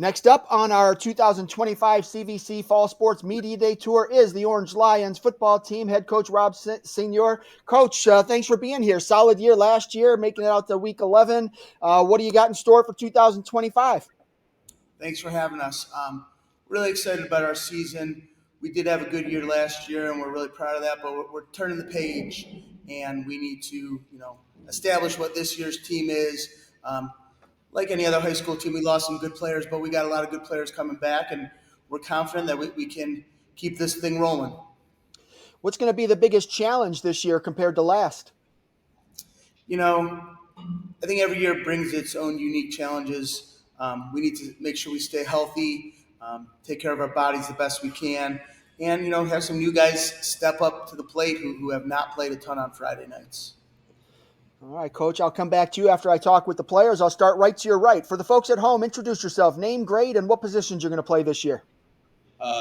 Next up on our 2025 CVC Fall Sports Media Day Tour is the Orange Lions football team. Head coach Rob Senior. Coach, thanks for being here. Solid year last year, making it out to week 11. What do you got in store for 2025? Thanks for having us. Really excited about our season. We did have a good year last year, and we're really proud of that. But we're turning the page, and we need to, establish what this year's team is. Like any other high school team, we lost some good players, but we got a lot of good players coming back, and we're confident that we can keep this thing rolling. What's going to be the biggest challenge this year compared to last? I think every year brings its own unique challenges. We need to make sure we stay healthy, take care of our bodies the best we can, and, have some new guys step up to the plate who have not played a ton on Friday nights. All right, Coach, I'll come back to you after I talk with the players. I'll start right to your right. For the folks at home, introduce yourself, name, grade, and what positions you're going to play this year.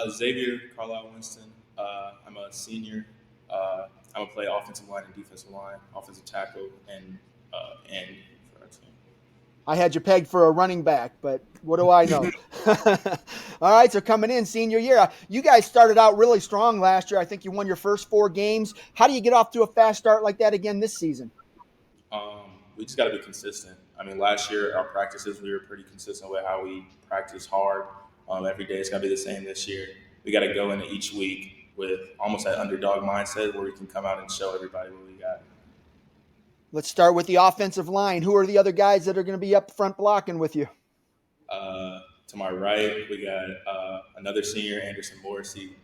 Xavier Winston. I'm a senior. I'm going to play offensive line and defensive line, offensive tackle, and for our team. I had you pegged for a running back, but what do I know? All right, so coming in senior year, you guys started out really strong last year. I think you won your first 4 games. How do you get off to a fast start like that again this season? We just got to be consistent. I mean, last year, our practices, we were pretty consistent with how we practice hard. Every day it's got to be the same this year. We got to go into each week with almost that underdog mindset where we can come out and show everybody what we got. Let's start with the offensive line. Who are the other guys that are going to be up front blocking with you? To my right, we got another senior, Anderson Morrissey.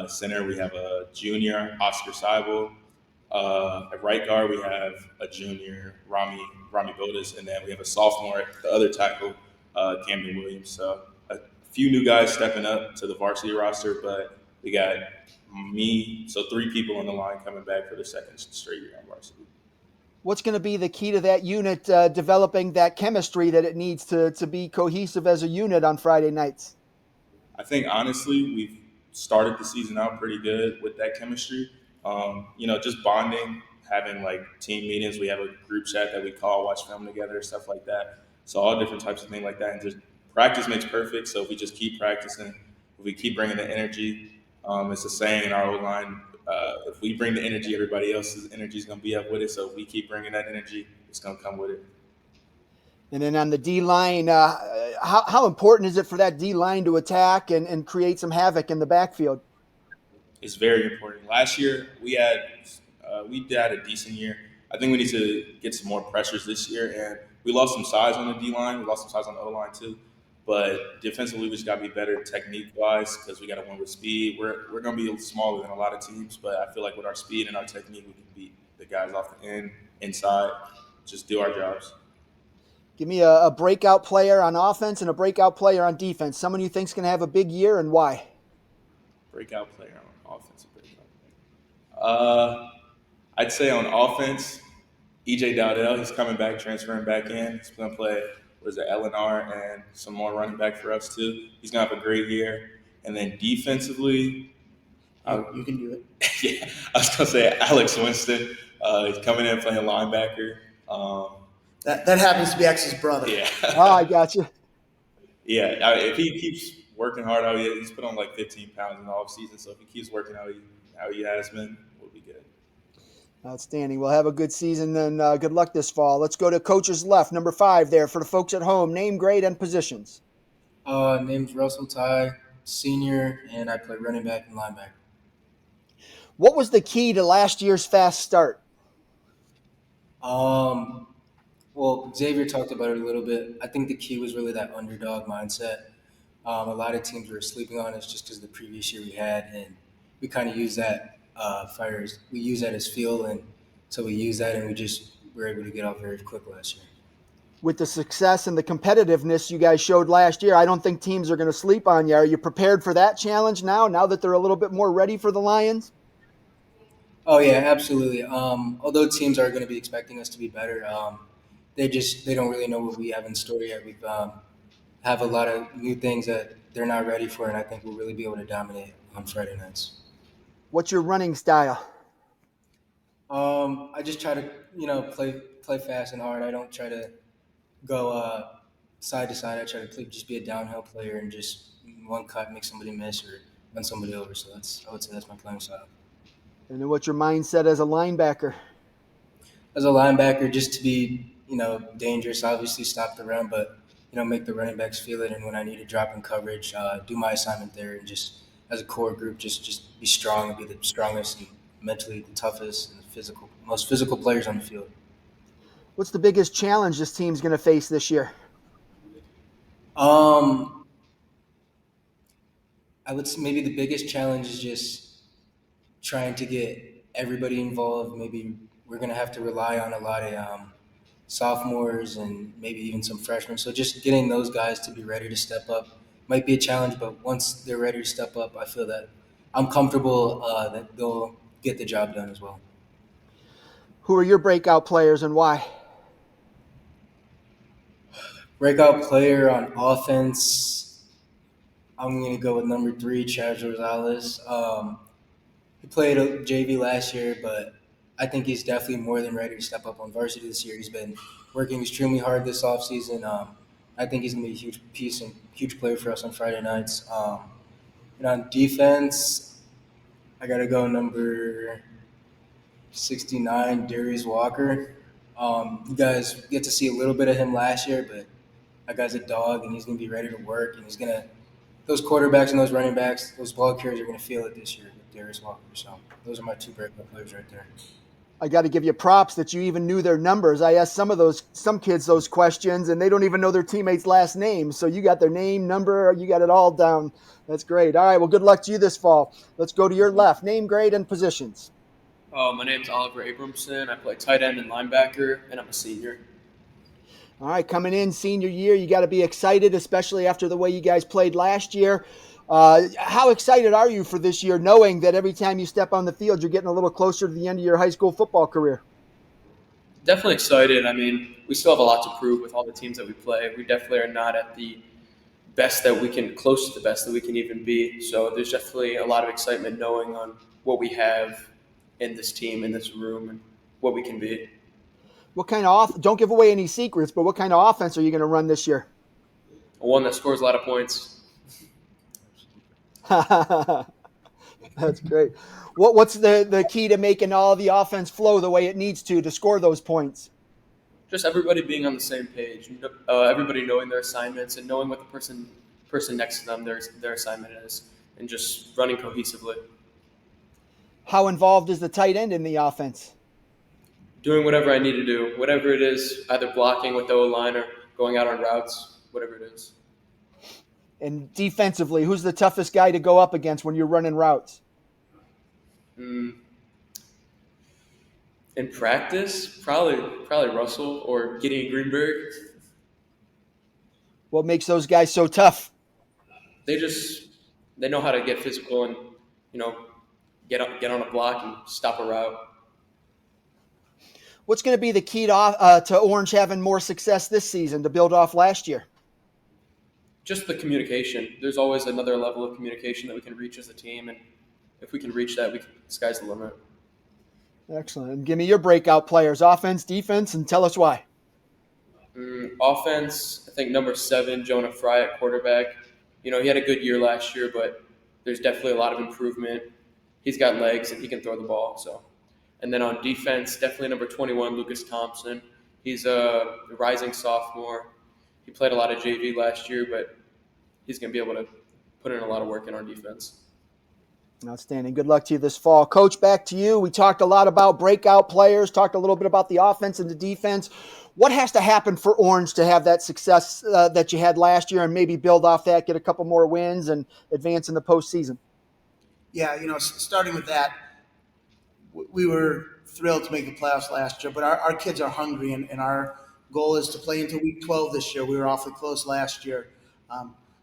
Center, we have a junior, Oscar Seibel. At right guard, we have a junior, Rami Bodas, and then we have a sophomore at the other tackle, Camden Williams. So a few new guys stepping up to the varsity roster, but we got me, so 3 people on the line coming back for the second straight year on varsity. What's going to be the key to that unit developing that chemistry that it needs to be cohesive as a unit on Friday nights? I think, honestly, we've started the season out pretty good with that chemistry. Just bonding, having like team meetings. We have a group chat that we call, watch film together, stuff like that. So all different types of things like that. And just practice makes perfect. So if we just keep practicing, if we keep bringing the energy, it's a saying in our O-line, if we bring the energy, everybody else's energy is going to be up with it. So if we keep bringing that energy, it's going to come with it. And then on the D-line, how important is it for that D-line to attack and create some havoc in the backfield? It's very important. Last year, we had a decent year. I think we need to get some more pressures this year. And we lost some size on the D-line. We lost some size on the O-line too. But defensively, we just got to be better technique-wise because we got to win with speed. We're going to be smaller than a lot of teams, but I feel like with our speed and our technique, we can beat the guys off the end, inside, just do our jobs. Give me a breakout player on offense and a breakout player on defense. Someone you think's going to have a big year and why? Breakout player on offense. I'd say on offense, EJ Dowdell, he's coming back, transferring back in. He's going to play, LNR and some more running back for us too. He's going to have a great year. And then defensively, you can do it. Yeah, I was going to say Alex Winston. He's coming in playing linebacker. That happens to be X's brother. Yeah. Oh, I got you. Yeah, if he keeps working hard how he's put on like 15 pounds in the offseason. So if he keeps working how he has been, we'll be good. Outstanding. We'll have a good season and good luck this fall. Let's go to coach's left, number 5 there for the folks at home. Name, grade, and positions. Name's Russell Ty, senior, and I play running back and linebacker. What was the key to last year's fast start? Well, Xavier talked about it a little bit. I think the key was really that underdog mindset. A lot of teams were sleeping on us just because of the previous year we had, and we kind of use that we use that as fuel, and so we use that, and we just were able to get off very quick last year. With the success and the competitiveness you guys showed last year, I don't think teams are going to sleep on you. Are you prepared for that challenge now that they're a little bit more ready for the Lions? Oh yeah, absolutely. Although teams are going to be expecting us to be better, they don't really know what we have in store yet. We have a lot of new things that they're not ready for, and I think we'll really be able to dominate on Friday nights. What's your running style? I just try to play fast and hard. I don't try to go side to side. I try to play, just be a downhill player and just one cut make somebody miss or run somebody over. So I would say that's my playing style. And then what's your mindset as a linebacker? As a linebacker, just to be dangerous, obviously stop the run, but make the running backs feel it. And when I need to drop in coverage, do my assignment there, and just as a core group, just be strong and be the strongest and mentally the toughest and the most physical players on the field. What's the biggest challenge this team's going to face this year? I would say maybe the biggest challenge is just trying to get everybody involved. Maybe we're going to have to rely on a lot of sophomores and maybe even some freshmen. So just getting those guys to be ready to step up might be a challenge, but once they're ready to step up, I feel that I'm comfortable that they'll get the job done as well. Who are your breakout players and why? Breakout player on offense, I'm going to go with number 3, Chad Rosales. He played a JV last year, but I think he's definitely more than ready to step up on varsity this year. He's been working extremely hard this offseason. I think he's going to be a huge piece and huge player for us on Friday nights. And on defense, I got to go number 69, Darius Walker. You guys get to see a little bit of him last year, but that guy's a dog, and he's going to be ready to work, and he's going to – those quarterbacks and those running backs, those ball carriers are going to feel it this year with Darius Walker. So those are my 2 breakout players right there. I got to give you props that you even knew their numbers. I asked some kids those questions, and they don't even know their teammates' last names. So you got their name, number, you got it all down. That's great. All right, well, good luck to you this fall. Let's go to your left. Name, grade, and positions. My name's Oliver Abramson. I play tight end and linebacker, and I'm a senior. All right, coming in senior year, you got to be excited, especially after the way you guys played last year. How excited are you for this year, knowing that every time you step on the field, you're getting a little closer to the end of your high school football career? Definitely excited. I mean, we still have a lot to prove with all the teams that we play. We definitely are not at the best that we can, close to the best that we can even be. So there's definitely a lot of excitement knowing on what we have in this team, in this room, and what we can be. What kind of don't give away any secrets, but what kind of offense are you going to run this year? One that scores a lot of points. That's great. What's the key to making all the offense flow the way it needs to score those points? Just everybody being on the same page, everybody knowing their assignments and knowing what the person next to them their assignment is, and just running cohesively. How involved is the tight end in the offense? Doing whatever I need to do, whatever it is, either blocking with the O-line or going out on routes, whatever it is. And defensively, who's the toughest guy to go up against when you're running routes? In practice, probably Russell or Gideon Greenberg. What makes those guys so tough? They know how to get physical and get on a block and stop a route. What's going to be the key to Orange having more success this season to build off last year? Just the communication. There's always another level of communication that we can reach as a team, and if we can reach that, sky's the limit. Excellent. And give me your breakout players, offense, defense, and tell us why. Offense, I think number 7, Jonah Fry at quarterback. He had a good year last year, but there's definitely a lot of improvement. He's got legs and he can throw the ball. So, and then on defense, definitely number 21, Lucas Thompson. He's a rising sophomore. He played a lot of JV last year, but he's going to be able to put in a lot of work in our defense. Outstanding. Good luck to you this fall. Coach, back to you. We talked a lot about breakout players, talked a little bit about the offense and the defense. What has to happen for Orange to have that success that you had last year and maybe build off that, get a couple more wins, and advance in the postseason? Yeah, starting with that, we were thrilled to make the playoffs last year, but our kids are hungry, and our goal is to play into week 12 this year. We were awfully close last year.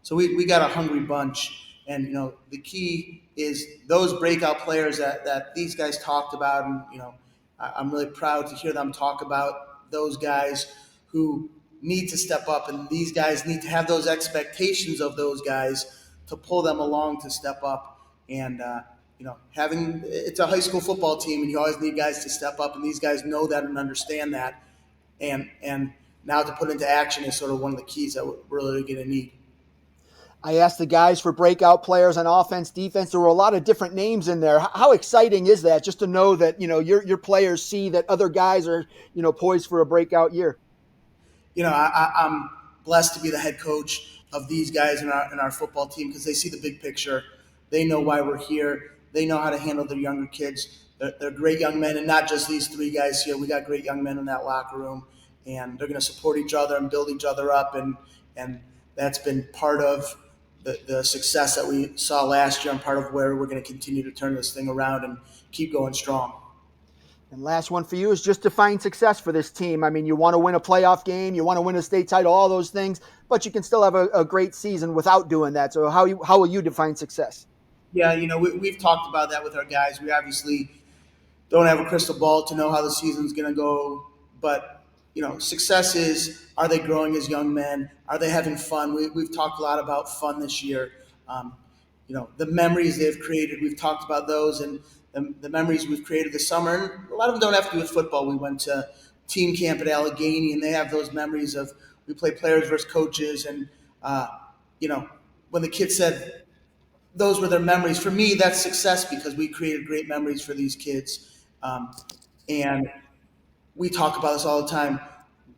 So we got a hungry bunch. And, the key is those breakout players that these guys talked about. And, I'm really proud to hear them talk about those guys who need to step up. And these guys need to have those expectations of those guys to pull them along to step up. And, it's a high school football team, and you always need guys to step up. And these guys know that and understand that. And now to put into action is sort of one of the keys that we're really going to need. I asked the guys for breakout players on offense, defense. There were a lot of different names in there. How exciting is that, just to know that, your players see that other guys are, poised for a breakout year? I'm blessed to be the head coach of these guys in our football team because they see the big picture. They know why we're here. They know how to handle their younger kids. They're great young men, and not just these three guys here. We got great young men in that locker room, and they're going to support each other and build each other up, and that's been part of the success that we saw last year and part of where we're going to continue to turn this thing around and keep going strong. And last one for you is just define success for this team. I mean, you want to win a playoff game, you want to win a state title, all those things, but you can still have a great season without doing that. So how will you define success? Yeah, we've talked about that with our guys. We obviously don't have a crystal ball to know how the season's going to go, but success is, are they growing as young men? Are they having fun? We've talked a lot about fun this year. The memories they've created, we've talked about those, and the memories we've created this summer. And a lot of them don't have to do with football. We went to team camp at Allegheny, and they have those memories of we play players versus coaches. And, when the kids said those were their memories, for me, that's success because we created great memories for these kids. And we talk about this all the time.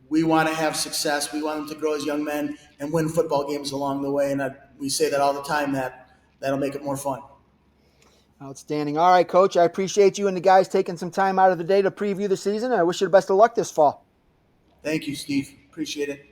We want to have success. We want them to grow as young men and win football games along the way. And we say that all the time, that'll make it more fun. Outstanding. All right, Coach, I appreciate you and the guys taking some time out of the day to preview the season. I wish you the best of luck this fall. Thank you, Steve. Appreciate it.